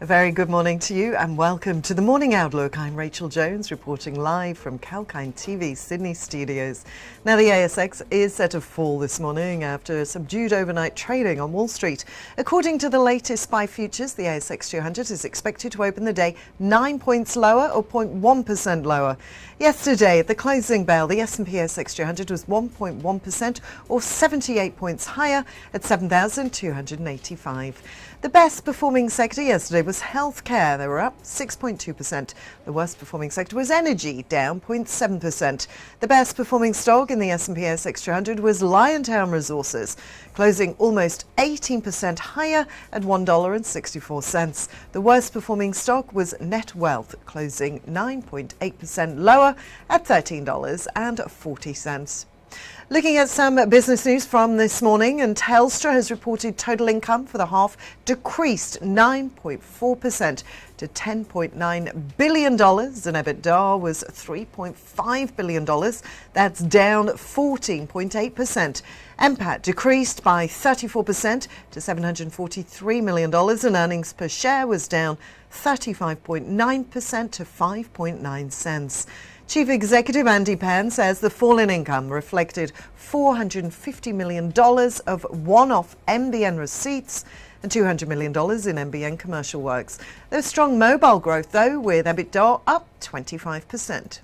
A very good morning to you and welcome to the Morning Outlook. I'm Rachel Jones reporting live from Kalkine TV Sydney studios. Now the ASX is set to fall this morning after subdued overnight trading on Wall Street. According to the latest SPI futures, the ASX 200 is expected to open the day 9 points lower or 0.1% lower. Yesterday at the closing bell, the S&P ASX 200 was 1.1% or 78 points higher at 7,285. The best performing sector yesterday was healthcare. They were up 6.2%. The worst performing sector was energy, down 0.7%. The best performing stock in the S&P ASX 200 was Liontown Resources, closing almost 18% higher at $1.64. The worst performing stock was Net Wealth, closing 9.8% lower at $13.40. Looking at some business news from this morning, and Telstra has reported total income for the half decreased 9.4% to $10.9 billion, and EBITDA was $3.5 billion. That's down 14.8%. NPAT decreased by 34% to $743 million, and earnings per share was down 35.9% to 5.9 cents. Chief Executive Andy Pan says the fall in income reflected $450 million of one-off NBN receipts and $200 million in NBN commercial works. There's strong mobile growth, though, with EBITDA up 25%.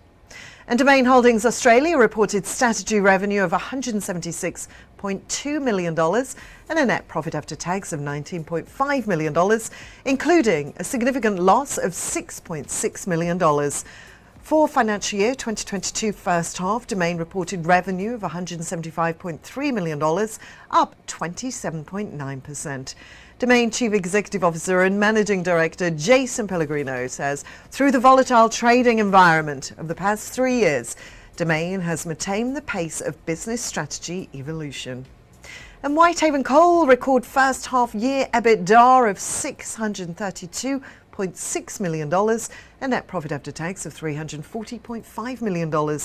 And Domain Holdings Australia reported statutory revenue of $176.2 million and a net profit after tax of $19.5 million, including a significant loss of $6.6 million. For financial year 2022 first half, Domain reported revenue of $175.3 million, up 27.9%. Domain Chief Executive Officer and Managing Director Jason Pellegrino says through the volatile trading environment of the past 3 years, Domain has maintained the pace of business strategy evolution. And Whitehaven Coal record first half year EBITDA of $632.6 million and net profit after tax of $340.5 million,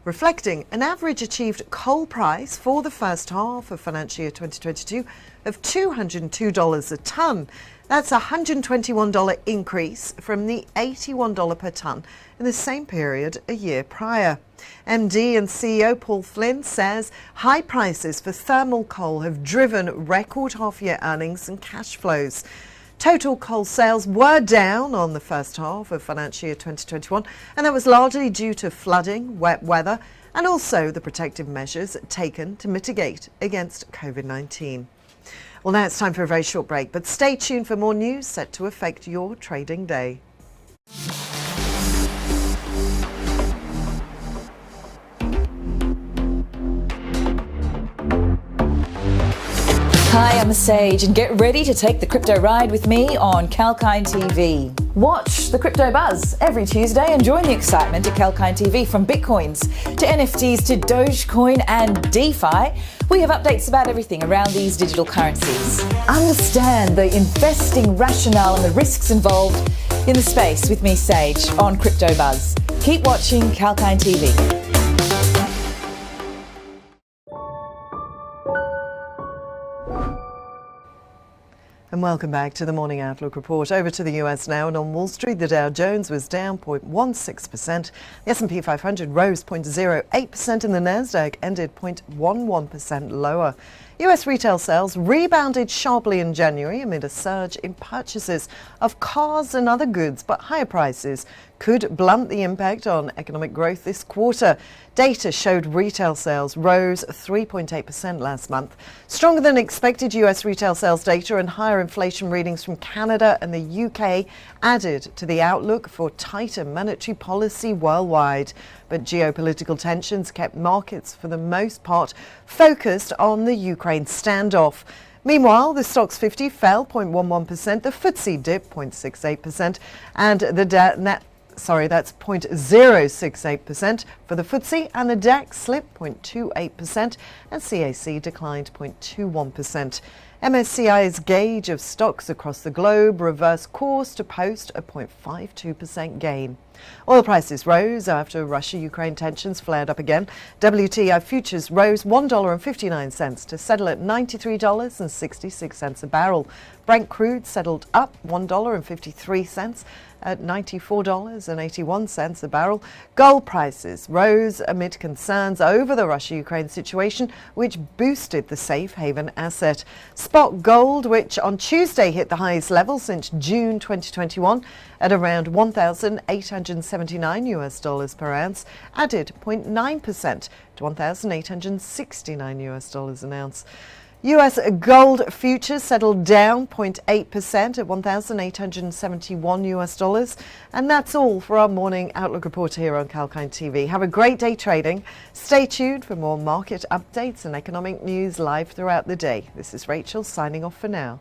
reflecting an average achieved coal price for the first half of financial year 2022 of $202 a tonne. That's a $121 increase from the $81 per tonne in the same period a year prior. MD and CEO Paul Flynn says high prices for thermal coal have driven record half-year earnings and cash flows. Total coal sales were down on the first half of financial year 2021, and that was largely due to flooding, wet weather, and also the protective measures taken to mitigate against COVID-19. Well, now it's time for a very short break, but stay tuned for more news set to affect your trading day. Hi, I'm Sage, and get ready to take the crypto ride with me on Kalkine TV. Watch the Crypto Buzz every Tuesday and join the excitement at Kalkine TV. From Bitcoins to NFTs to Dogecoin and DeFi, we have updates about everything around these digital currencies. Understand the investing rationale and the risks involved in the space with me, Sage, on Crypto Buzz. Keep watching Kalkine TV. And welcome back to the Morning Outlook report. Over to the US now, and on Wall Street, the Dow Jones was down 0.16%. The S&P 500 rose 0.08%, and the Nasdaq ended 0.11% lower. US retail sales rebounded sharply in January amid a surge in purchases of cars and other goods, but higher prices could blunt the impact on economic growth this quarter. Data showed retail sales rose 3.8% last month. Stronger than expected US retail sales data and higher inflation readings from Canada and the UK added to the outlook for tighter monetary policy worldwide. But geopolitical tensions kept markets, for the most part, focused on the Ukraine standoff. Meanwhile, the Stoxx 50 fell 0.11%, the FTSE dipped 0.68%, and the That's 0.068% for the FTSE, and the DAX slipped 0.28% and CAC declined 0.21%. MSCI's gauge of stocks across the globe reversed course to post a 0.52% gain. Oil prices rose after Russia-Ukraine tensions flared up again. WTI futures rose $1.59 to settle at $93.66 a barrel. Brent crude settled up $1.53 at $94.81 a barrel. Gold prices rose amid concerns over the Russia-Ukraine situation, which boosted the safe haven asset. Spot gold, which on Tuesday hit the highest level since June 2021 at around $1,879 per ounce, added 0.9% to $1,869 an ounce. US gold futures settled down 0.8% at $1,871. And that's all for our morning Outlook report here on Kalkine TV. Have a great day trading. Stay tuned for more market updates and economic news live throughout the day. This is Rachel signing off for now.